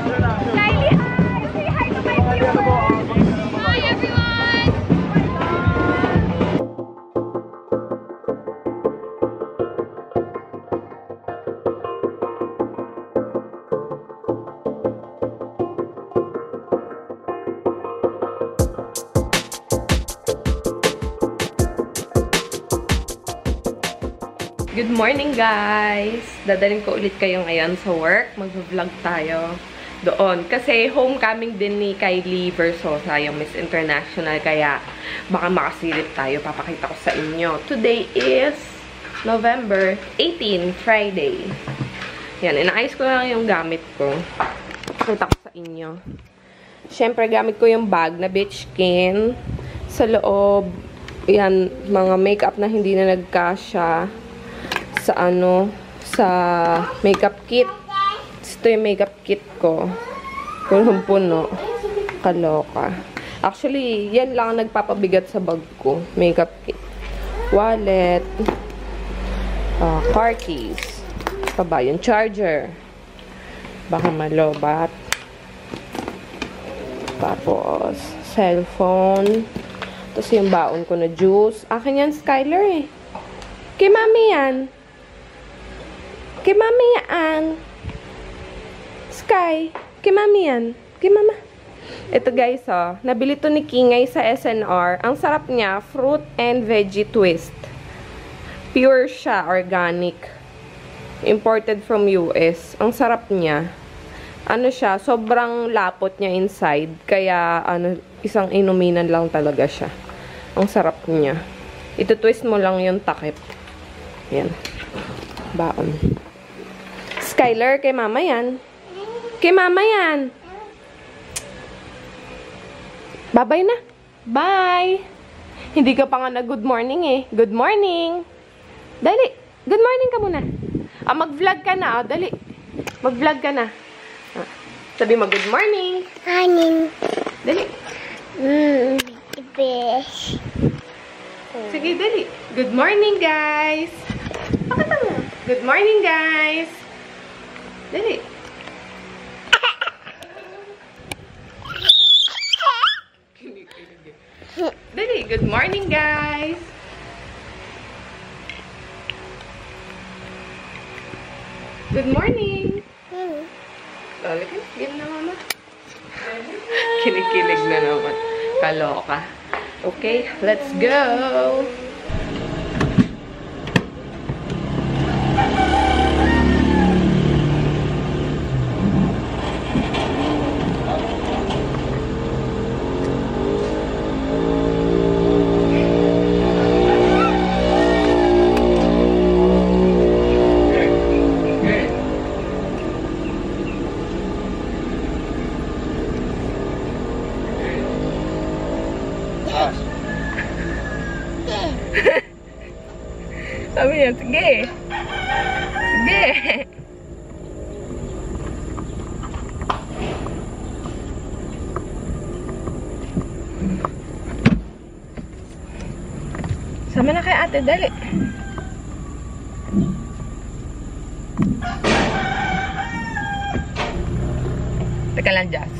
Kylie, hi! Say hi to my viewers! Hi, everyone! Good morning, guys! Dadalhin ko ulit kayo ngayon sa work. Mag-vlog tayo doon. Kasi homecoming din ni Kylie Versosa, yung Miss International. Kaya baka makasilip tayo. Papakita ko sa inyo. Today is November 18, Friday. Yan, inaayos ko lang yung gamit ko. Pakita ko sa inyo. Siyempre, gamit ko yung bag na Bitchkin. Sa loob, yan, mga makeup na hindi na nagkasya sa makeup kit. Ito yung makeup kit ko. Punong-puno. Kaloka. Actually, yan lang ang nagpapabigat sa bag ko. Makeup kit. Wallet. Car keys. Pa ba? Yung charger. Baka malobat. Tapos, cellphone. Tapos yung baon ko na juice. Akin yan, Skyler eh. Kay mami yan. Kay mami yan. Sky. Kay mami yan. Kay mama. Ito guys, oh. Nabili to ni Kingay sa SNR. Ang sarap niya, fruit and veggie twist. Pure siya, organic. Imported from US. Ang sarap niya. Ano siya, sobrang lapot niya inside. Kaya, isang inuminan lang talaga siya. Ang sarap niya. Ito-twist mo lang yung takip. Yan. Baon. Skyler, kay mama yan. Kay mama yan. Bye-bye na. Bye. Hindi ka pa nga na good morning eh. Good morning. Dali. Good morning ka muna. Mag-vlog ka na. Dali. Mag-vlog ka na. Sabi mo, good morning. Morning. Dali. Fish. Sige, dali. Good morning, guys. Pakita mo. Good morning, guys. Dali. Dali. Good morning, guys. Good morning. Lalo ka. Yan na, mama. Kinikilig na naman. Kaloka. Okay, let's go. Sabi niya, sige. Sige. Sama na kay ate, dali. Teka lang, Jazz.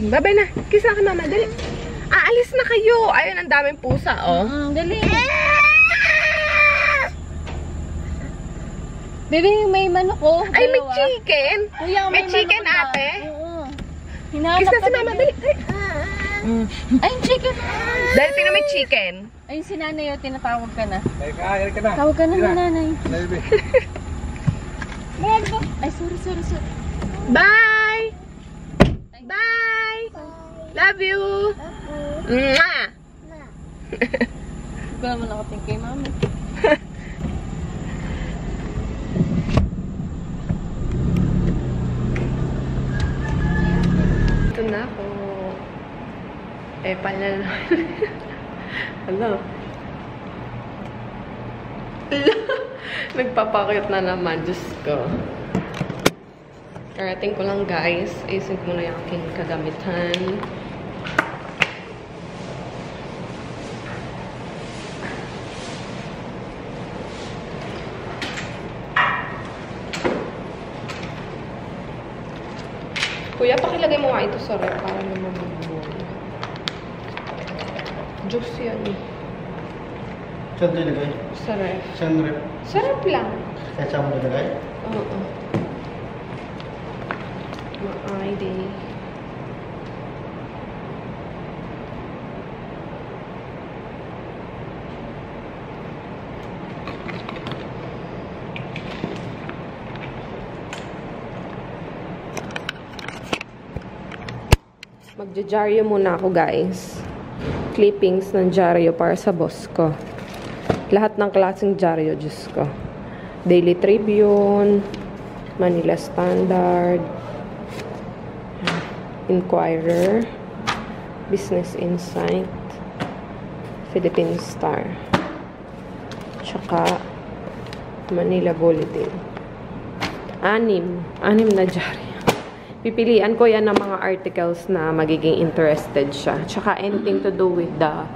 Bye-bye na. Kiss na kay mama, dali. Aalis na kayo. Ayun, ang daming pusa, oh. Dali. Baby, may manok ko. Ay, may chicken. Kuya, may chicken, ate. Oo. Kiss na si mama, dali. Ay, chicken. Dali, tingnan may chicken. Ayun si nanay, tinatawag ka na. Ay, ka na. Tawag ka na ni nanay. Baby. Ay, sorry. Bye! Bye! Love you! Mwah! Hindi ko naman nakating kay mami. Ito na ako. Eh, paano na? Hello? Nagpapakit na naman. Diyos ko. Karating ko lang, guys. Ayusin ko muna yung aking kagamitan. Kuya, pakilagay mo nga ito sa rep para naman mabubuo. Juice yan eh. Saan ito ilagay? Sa rep. Saan rep? Sa rep lang. Saan mo ilagay? Oo. Ma-ay day. Magja-dyaryo muna ako, guys. Clippings ng dyaryo para sa boss ko. Lahat ng klaseng dyaryo, Diyos ko. Daily Tribune, Manila Standard, Inquirer, Business Insight, Philippine Star, tsaka Manila Bulletin. Anim na dyaryo. Pipilian ko yan ng mga articles na magiging interested siya. Tsaka anything to do with the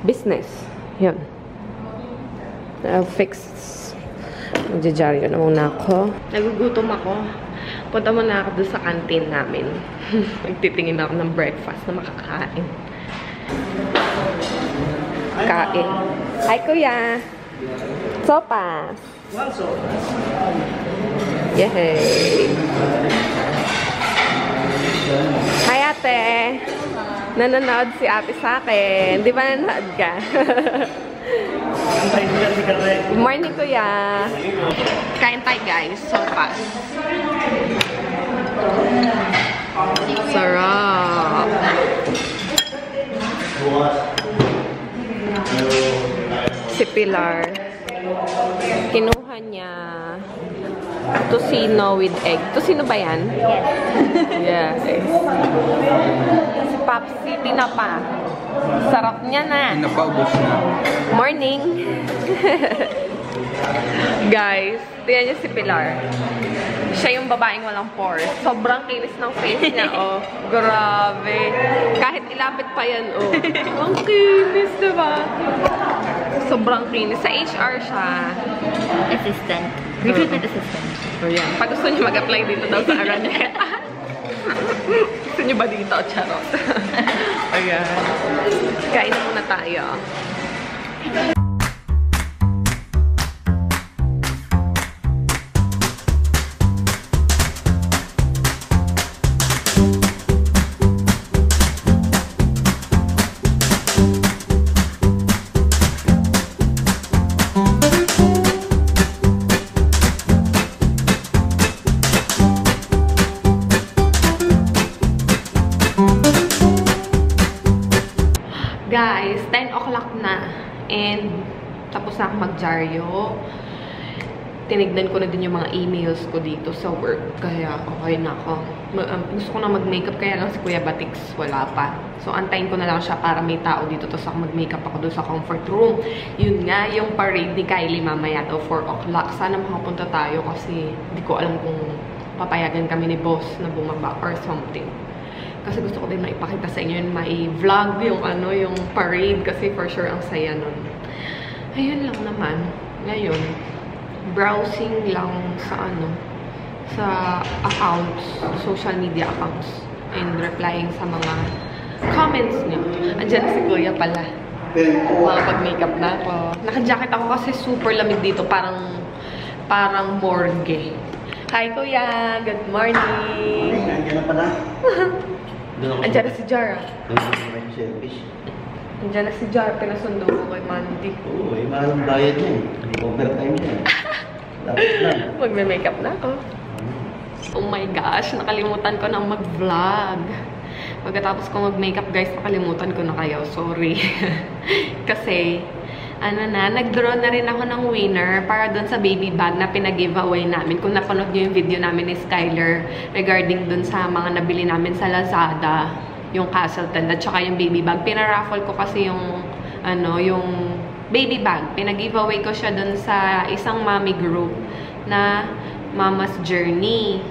business. Yun. I'll fix. Magjajaryo na muna ako. Nagugutom ako. Punta muna ako doon sa canteen namin. Magtitingin ako ng breakfast na makakain. Kain. Hi, Kuya! Sopas! One sopas. Yay! Hi, ate! Nanonood si ate sa akin. Di ba nanonood ka? Good morning, Kuya! Kain tayo, guys. Sopas. Sarap! Si Pilar. Kinuha niya tocino with egg. Tocino ba yan? Yes. Yes. Si Papsi, tinapa. Sarap niya na. Napaubos na. Morning! Guys, tingnan niyo si Pilar. Siya yung babaeng walang pores. Sobrang kinis ng face niya, oh. Grabe. Kahit ilapit pa yan, oh. Ang kinis, diba? Sobrang kinis. Sa HR siya. Assistant. Recruitment assistant. So, yan. Pag gusto niyo mag-apply dito daw sa Araneta. Gusto niyo ba dito? Charot. Ayan. Kain na muna tayo. Guys, 10 o'clock na. And, tapos na ako mag-dyaryo. Tinignan ko na din yung mga emails ko dito sa work. Kaya, okay na ako. Gusto ko na mag-makeup, kaya lang si Kuya Batix wala pa. So, antayin ko na lang siya para may tao dito. Tapos ako mag-makeup ako doon sa comfort room. Yun nga, yung parade ni Kylie mamaya daw 4 o'clock. Sana makapunta tayo kasi hindi ko alam kung papayagan kami ni boss na bumaba or something. Kasi gusto ko din maipakita sa inyo yun, mai-vlog yung ano, yung parade kasi for sure ang saya nun. Ayun lang naman. Ngayon, browsing lang sa ano, sa accounts, social media accounts, and replying sa mga comments niyo. Andiyan si Kuya pala. Makapag-makeup na ako. Naka-jacket ako kasi super lamig dito, parang morgue. Hi Kuya! Good morning! Nandiyan na pala. Andiyan na si Jara. Service. Andiyan na si Jara. Pinasundo ko kay Mandy. Oo, mahal ang bayad niya. Overtime niya. Dapat lang. Magme-makeup na ako. Oh my gosh, nakalimutan ko na mag-vlog. Pagkatapos ko mag-makeup, guys, nakalimutan ko na kayo. Sorry. Kasi, ano na, nag-draw na rin ako ng winner para doon sa baby bag na pinag-giveaway namin. Kung napanood nyo yung video namin ni Skyler regarding doon sa mga nabili namin sa Lazada, yung Castleton at saka yung baby bag. Pinaraffle ko kasi yung, ano, yung baby bag. Pinag-giveaway ko siya doon sa isang mommy group na Mama's Journey.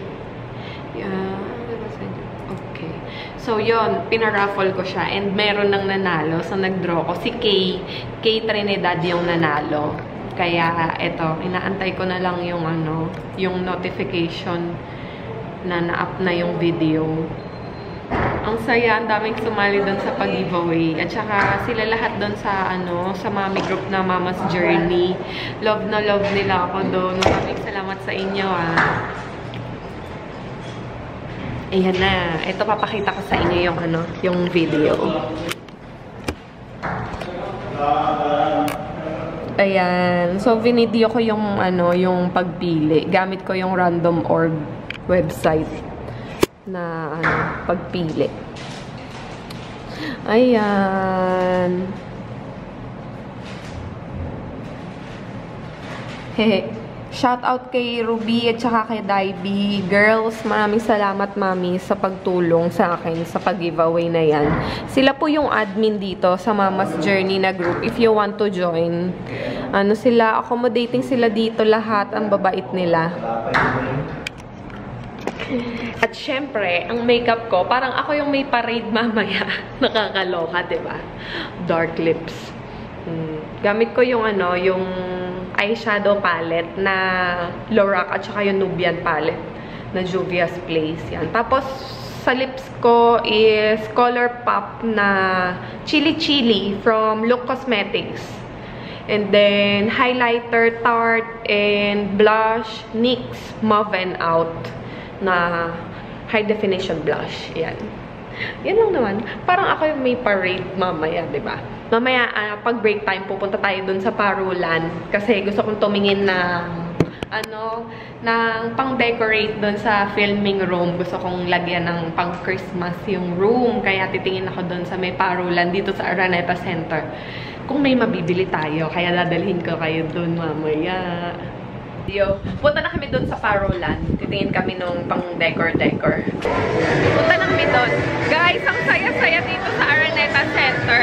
Okay. So, yun. Pinaraffle ko siya. And meron nang nanalo. So, nag-draw ko. Si Kay Trinidad yung nanalo. Kaya, eto. Inaantay ko na lang yung, ano, yung notification na na-up na yung video. Ang saya, ang daming sumali doon sa pag-giveaway. At saka sila lahat doon sa, sa mami group na Mama's Journey. Love na love nila ako doon. Maraming salamat sa inyo, Ayan na. Ito, papakita ko sa inyo yung, yung video. Ayan. So, video ko yung, yung pagpili. Gamit ko yung Random Org website na, pagpili. Ayan. Hehe. Shout out kay Ruby at saka kay Daibi. Girls, maraming salamat, mami, sa pagtulong sa akin sa pag-giveaway na yan. Sila po yung admin dito sa Mama's Journey na group. If you want to join, sila, accommodating sila dito lahat. Ang babait nila. At syempre, ang makeup ko, parang ako yung may parade mamaya. Nakakaloka, diba? Dark lips. Gamit ko yung yung eyeshadow palette na Lorac at saka yung Nubian palette na Juvia's Place. Yan. Tapos, sa lips ko is ColourPop na Chili Chili from Look Cosmetics. And then, highlighter, Tarte, and blush, NYX Mauve and Out na high definition blush. Yan. Yan lang naman. Parang ako yung may parade mamaya, diba? Mamaya, pag break time, pupunta tayo dun sa Parulan. Kasi gusto kong tumingin ng, ng pang-decorate dun sa filming room. Gusto kong lagyan ng pang-Christmas yung room. Kaya titingin ako dun sa may Parulan dito sa Araneta Center. Kung may mabibili tayo, kaya dadalhin ko kayo dun mamaya. Punta na kami doon sa Parulan. Titingin kami nung pang decor-decor. Punta na kami doon. Guys, ang saya-saya dito sa Araneta Center.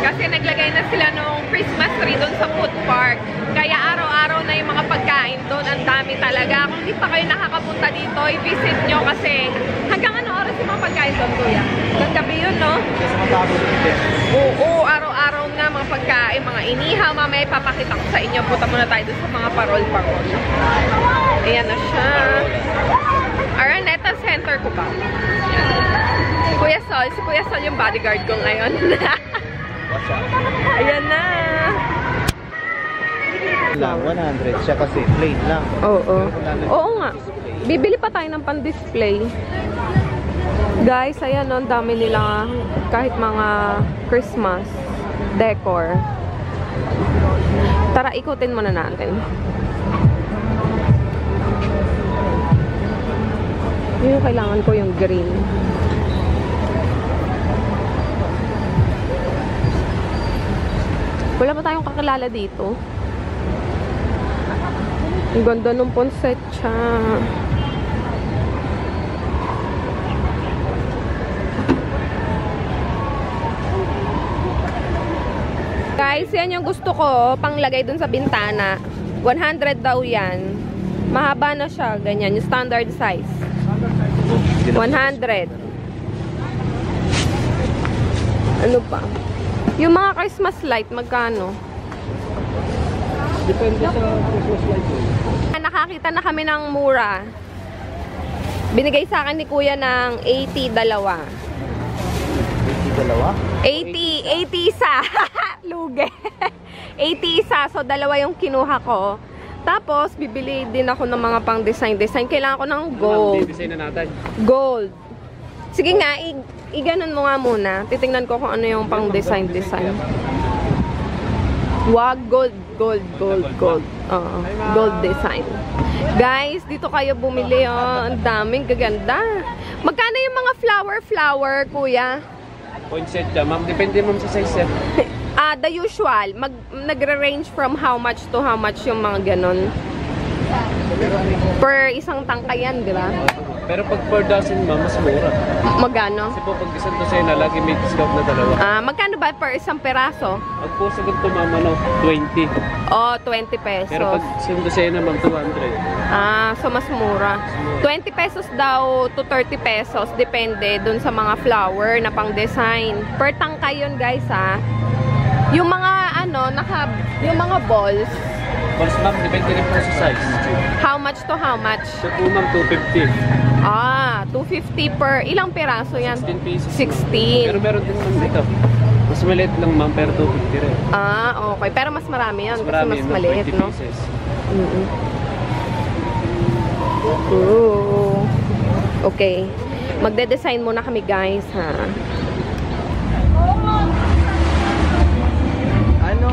Kasi naglagay na sila nung Christmas tree doon sa food park. Kaya araw-araw na yung mga pagkain doon. Ang dami talaga. Kung hindi pa kayo nakakapunta dito, i-visit nyo kasi hanggang ano oras yung mga pagkain doon, kuya? Hanggang gabi yun, no? Oo, araw-araw nga mga pagkain, mga inihaw. Mamaya ipapakita ko sa inyo. Punta muna tayo doon sa mga parol-parol. Ayan na siya. Araneta Center ko ba? Kuya Sol. Si Kuya Sol yung bodyguard ko ngayon. Ayan na. Lang, 100 siya kasi plain lang. Oo. Oo nga. Bibili pa tayo ng pan-display. Guys, ayan, ang dami nila kahit mga Christmas decor. Tara, ikutin muna natin. Yung kailangan ko yung green. Wala pa tayong kakilala dito. Ang ganda ng poinsettia. Guys, yan yung gusto ko panglagay dun sa bintana. 100 daw yan. Mahaba na siya, ganyan, yung standard size. 100. Ano pa? Yung mga Christmas light, magkano? Depende sa Christmas light. Nakakita na kami ng mura. Binigay sa akin ni Kuya ng 80 dalawa. 80 dalawa? 80 isa. Luge. 80 isa. So, dalawa yung kinuha ko. Tapos, bibili din ako ng mga pang design. Kailangan ko ng gold. Design na natin. Gold. Sige nga, iganon mo nga muna. Titingnan ko kung ano yung pang design. Wag, gold. Gold design. Guys, dito kayo bumili, oh. Ang daming gaganda. Magkano yung mga flower, kuya? Poinsettia, ma'am. Depende, ma'am, sa size set. The usual. Nagre-range from how much to how much yung mga ganon. Per isang tangkayan, di ba? Pero pag per dozen, ma'am, mas mura. Magkano? Kasi po, pag isang dosena, lagi may discount na dalawa. Magkano ba per isang peraso? Pag po sa ganito, ma'am, 20. Oh, 20 pesos. Pero pag isang dosena, ma'am, 200. So mas mura. 20 pesos daw to 30 pesos. Depende dun sa mga flower na pang design. Per tangka yun, guys, ha? Yung mga, yung mga balls. Balls, ma'am, depende rin po sa size. How much to how much? So po, ma'am, 250. 250 per, ilang peraso yan? 16 pesos. 16. Pero meron din naman dito. Mas maliit lang ma'am, pero 250 rin. Ah, okay. Pero mas marami yan kasi mas ma'am, maliit, 20 no? pieces. Ooh. Okay. Magde-design muna kami, guys, ha? Ano?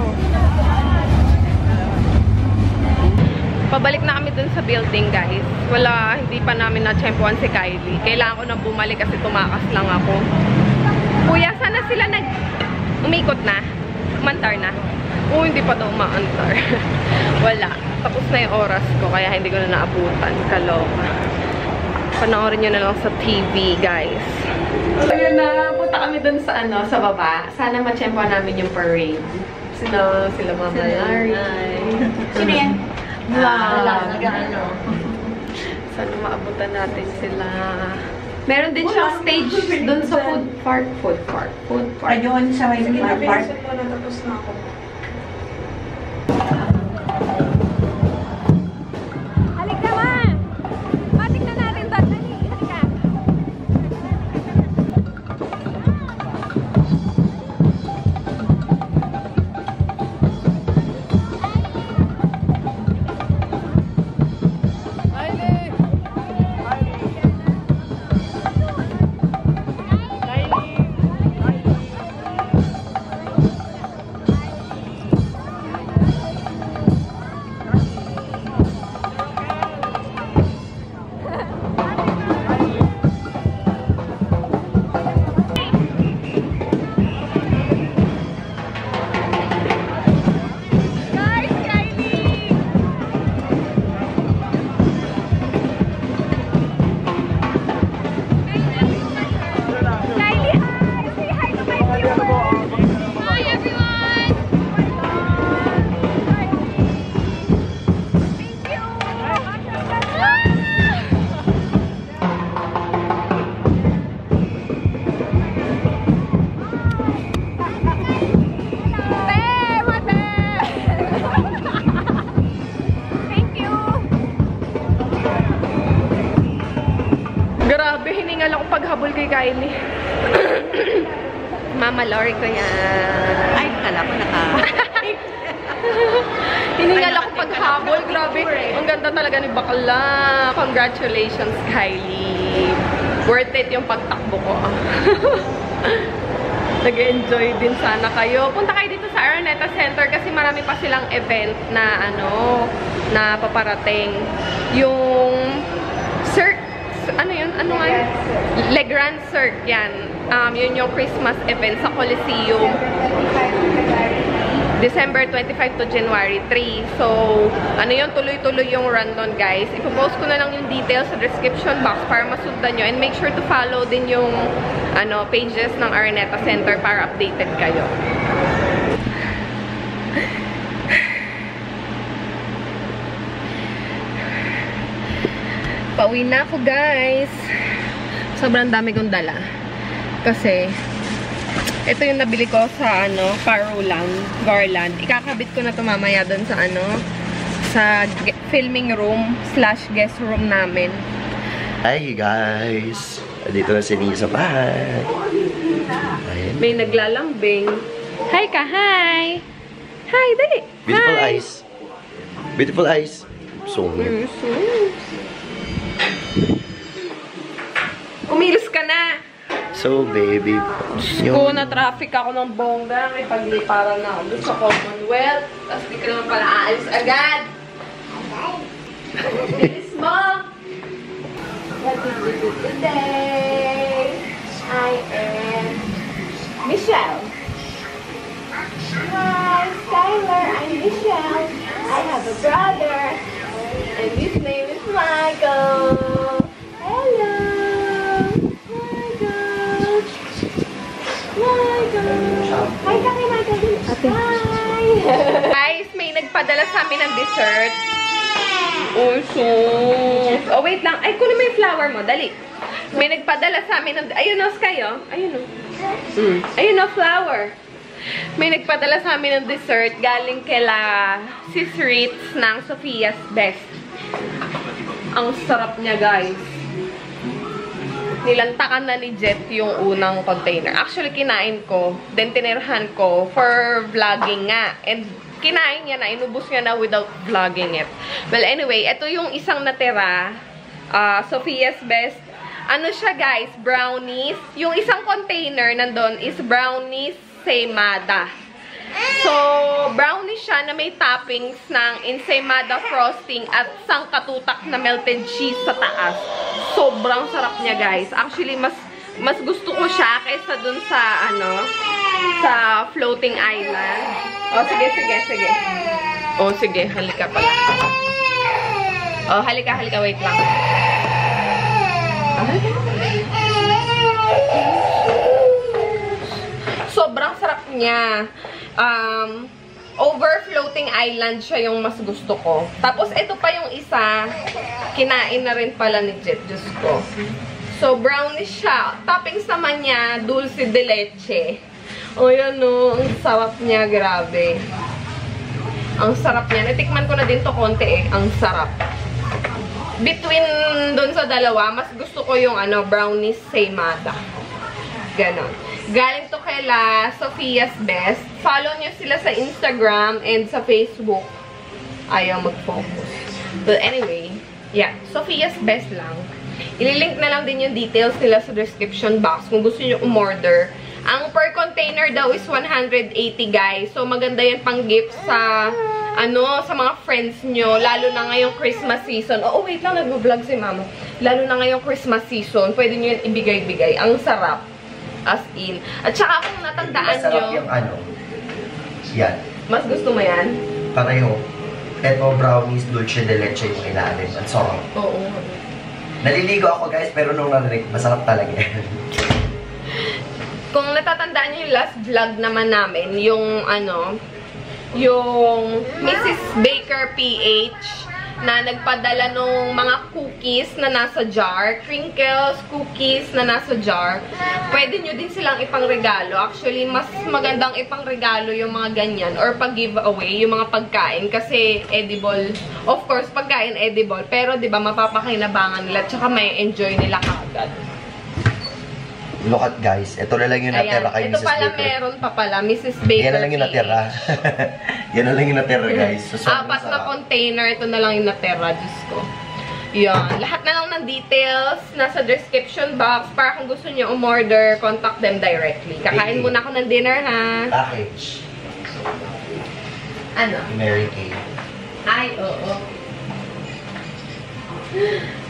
Pabalik na kami dun sa building, guys. Wala, hindi pa namin na-tsempuan si Kylie. Kailangan ko na bumalik kasi tumakas lang ako. Kuya, sana sila umikot na? Umantar na? Oo, hindi pa daw umaantar. Wala. Tapos na yung oras ko, kaya hindi ko na naabutan. Kaloka. Panoorin nyo na lang sa TV, guys. So, yun na. Punta kami dun sa, sa baba. Sana ma-tsempuan namin yung parade. Sila Mama Larry. Sino yan? Wow. Nag-ano. Sana maabutan natin sila. Meron din siyang stage dun sa food park. Ayun, sa may park. Halik naman! Matik na natin doon. Halika. Grabe, hiningal ako paghabol kay Kylie. Mama Lori ko yan. Ay, kala ko Hiningal ako paghabol. Grabe, ang ganda talaga ni Bakla. Congratulations, Kylie. Worth it yung pagtakbo ko. Nag-enjoy din sana kayo. Punta kayo dito sa Araneta Center kasi marami pa silang event na na paparating. Yung Cirque, ano yun? Ano nga yun? Le Grand Cirque, yan. Yun yung Christmas event sa Coliseum. December 25 to January 3. So, ano yun? Tuloy-tuloy yung run nun, guys. Ipopost ko na lang yung details sa description box para masundan nyo. And make sure to follow din yung pages ng Araneta Center para updated kayo. Pauwi na ako, guys. Sobrang dami kong dala. Kasi, ito yung nabili ko sa, garland. Ikakabit ko na ito mamaya doon sa, sa filming room / guest room namin. Hi, guys! Dito na si Nia sa bahay. Ayan. May naglalambing. Hi ka, hi! Hi, dali! Beautiful hi. eyes. Beautiful eyes. Sungit. Kumilos ka na! So, baby. Kung na-traffic ako ng bongga, may pagliparan na ako sa Commonwealth. Tapos di ka naman pala aalis agad. Bilis mo! What did you do today? I am Michelle. Hi, Skylar. I'm Michelle. I have a brother. And his name is Michael. Hello! Hi, kami, Michael. Ate. Hi! Guys, may nagpadala sa amin ng dessert. Oh, sus. Oh, wait lang. Ay, kunin mo yung flower mo. Dali. May nagpadala sa amin ng... Ayun o, Sky, oh. Ayun o. Ayun o, flower. May nagpadala sa amin ng dessert galing kila Sis Ritz ng Sophia's Best. Ang sarap niya, guys. nilantakan na ni Jet yung unang container. Actually, kinain ko. Then, tinirhan ko for vlogging nga. And, kinain niya na. Inubos niya na without vlogging it. Well, anyway, ito yung isang natira. Sophia's Best. Ano siya, guys? Brownies. Yung isang container nandun is brownies Ensaymada. So, brownie siya na may toppings ng ensaymada frosting at sangkatutak na melted cheese sa taas. Sobrang sarap niya, guys. Actually, mas gusto ko siya kaysa dun sa, sa floating island. Oh, sige. Oh, sige. Halika pala. Oh, halika. Wait lang. Sobrang sarap niya. Over floating island siya yung mas gusto ko. Tapos, ito pa yung isa. Kinain na rin pala ni Jet. Diyos ko. So, brownies siya. Toppings naman niya, dulce de leche. O, yun o. Ang sarap niya. Grabe. Ang sarap niya. Natikman ko na din to konti eh. Ang sarap. Between dun sa dalawa, mas gusto ko yung brownies Ensaymada. Ganon. Galing to kaila Sophia's Best. Follow nyo sila sa Instagram and sa Facebook. Ayaw mag-focus. But anyway, yeah. Sophia's Best lang. Ililink na lang din yung details nila sa description box kung gusto nyo umorder. Ang per container daw is 180, guys. So, maganda yan pang gift sa sa mga friends nyo. Lalo na ngayong Christmas season. Oh, wait lang. Nag-vlog si Mama. Lalo na ngayong Christmas season. Pwede nyo yan ibigay-bigay. Ang sarap. As in. At saka kung natandaan nyo... Masarap yung yan. Mas gusto mo yan? Pareho. Eto, brownies, dulce de leche yung ilalim. Ang sarap. Oo. Naliligo ako, guys, pero nung narinig, masarap talaga. Kung natatandaan nyo yung last vlog naman namin, yung yung Mrs. Baker PH na nagpadala nung mga cookies na nasa jar, crinkles, cookies na nasa jar, pwede nyo din silang ipangregalo. Actually, mas magandang ipangregalo yung mga ganyan or pag-giveaway, yung mga pagkain kasi edible. Of course, pagkain edible, pero 'di ba mapapakinabangan nila tsaka may enjoy nila kaagad. Look at, guys. Ito na lang yung natira kay Mrs. Baker. Ito pala meron pa pala, Mrs. Baker. Yan na lang yung natira. Yan na lang yung natira, guys. So, 4 na container. Ito na lang yung natira. Diyos ko. Yan. Lahat na lang ng details nasa description box para kung gusto nyo umorder, contact them directly. Kakain muna ako ng dinner, ha? Package. Ano? Mary Kay. Ay, oo.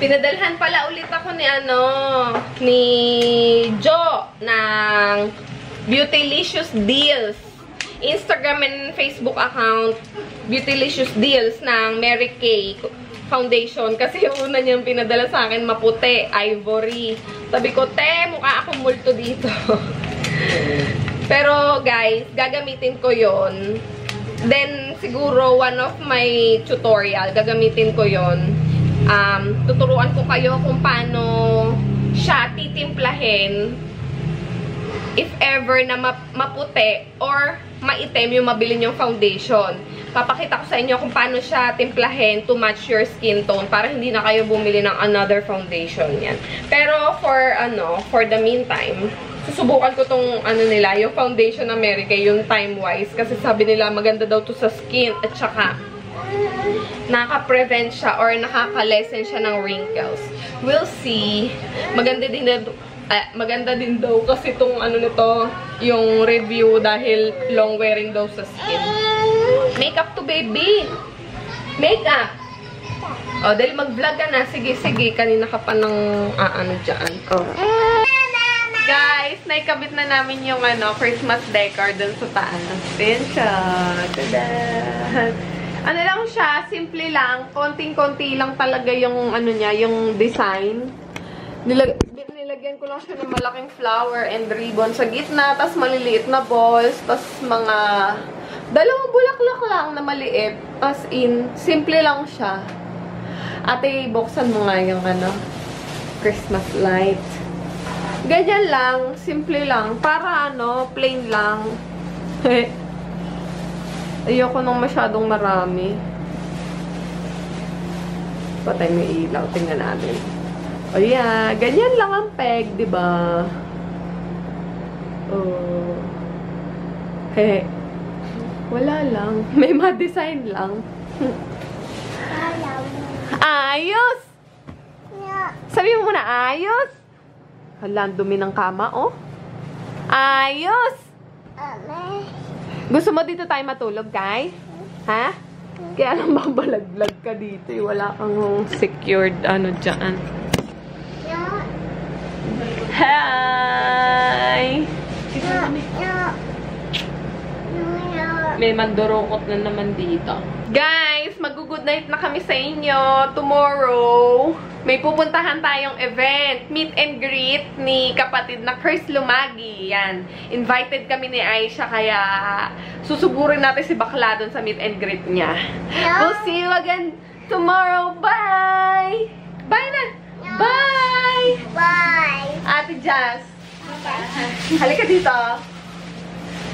Pinadalhan pala ulit ako ni Jo ng Beautylicious Deals. Instagram and Facebook account Beautylicious Deals ng Mary Kay Foundation. Kasi yung una niyang pinadala sa akin, maputi, ivory. Sabi ko, mukha akong multo dito. Pero guys, gagamitin ko yon. Then, siguro, one of my tutorial, gagamitin ko yon. Tuturuan ko kayo kung paano siya titimplahin if ever na maputi or maitim yung mabili yung foundation. Papakita ko sa inyo kung paano siya timplahin to match your skin tone para hindi na kayo bumili ng another foundation yan. Pero for the meantime, susubukan ko tong nila, yung foundation ng Mary Kay, yung time-wise. Kasi sabi nila maganda daw to sa skin at saka nakaka-prevent siya or nakaka-lessen siya ng wrinkles. We'll see. Maganda din daw kasi itong nito, yung review dahil long wearing daw sa skin. Makeup to, baby! Makeup! O, dahil mag-vlog ka na. Sige. Kanina ka pa ng dyan. Oh. Guys, naikabit na namin yung Christmas decor dun sa taas. Din siya. Tada! Lang siya, simple lang. Konting-konti lang talaga yung niya, yung design. Nilagyan ko lang siya ng malaking flower and ribbon sa gitna, tas maliliit na balls, tas mga dalawang bulaklak lang na maliit. As in, simple lang siya. Ate, buksan mo nga yung Christmas light. Ganyan lang, simple lang. Para plain lang. Ayoko nang masyadong marami. Patay mo ilaw. Tingnan natin. O yeah, ganyan lang ang peg, di ba? Oh. He. Wala lang. May ma-design lang. Ayos! Sabi mo muna, ayos? Hala, ang dumi ng kama, oh. Ayos! Gusto mo dito tayo matulog, guys? Ha? Kaya lang babalaglag ka dito. Wala kang secured ano dyan. Hi! May mandurukot na naman dito. Guys, mag-good night na kami sa inyo. Tomorrow, may pupuntahan tayong event. Meet and greet ni kapatid na Chris Lumagi. Yan. Invited kami ni Aisha, kaya susuburin natin si bakla dun sa meet and greet niya. We'll see you again tomorrow. Bye! Bye na! Bye! Bye! Ate Jazz. Halika dito.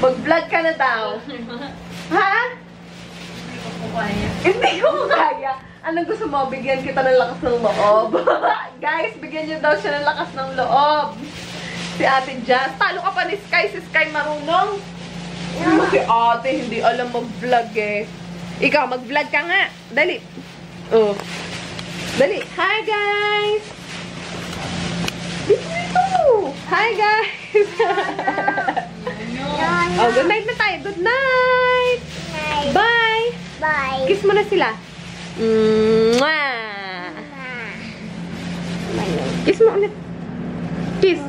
Mag-vlog ka na daw. Ha? Hindi ko kaya. Anong gusto mo? Bigyan kita ng lakas ng loob. Guys, bigyan niyo daw siya ng lakas ng loob. Si Ate Jazz. Talo ka pa ni Sky. Si Sky marunong. Si Ate, hindi alam mag-vlog eh. Ikaw, mag-vlog ka nga. Dali. Oh. Dali. Hi, guys! Dito! Hi, guys! Oh, good night na tayo. Good night! Bye! Bye! Kiss mo na sila. Mwah! Kiss mo ulit. Kiss.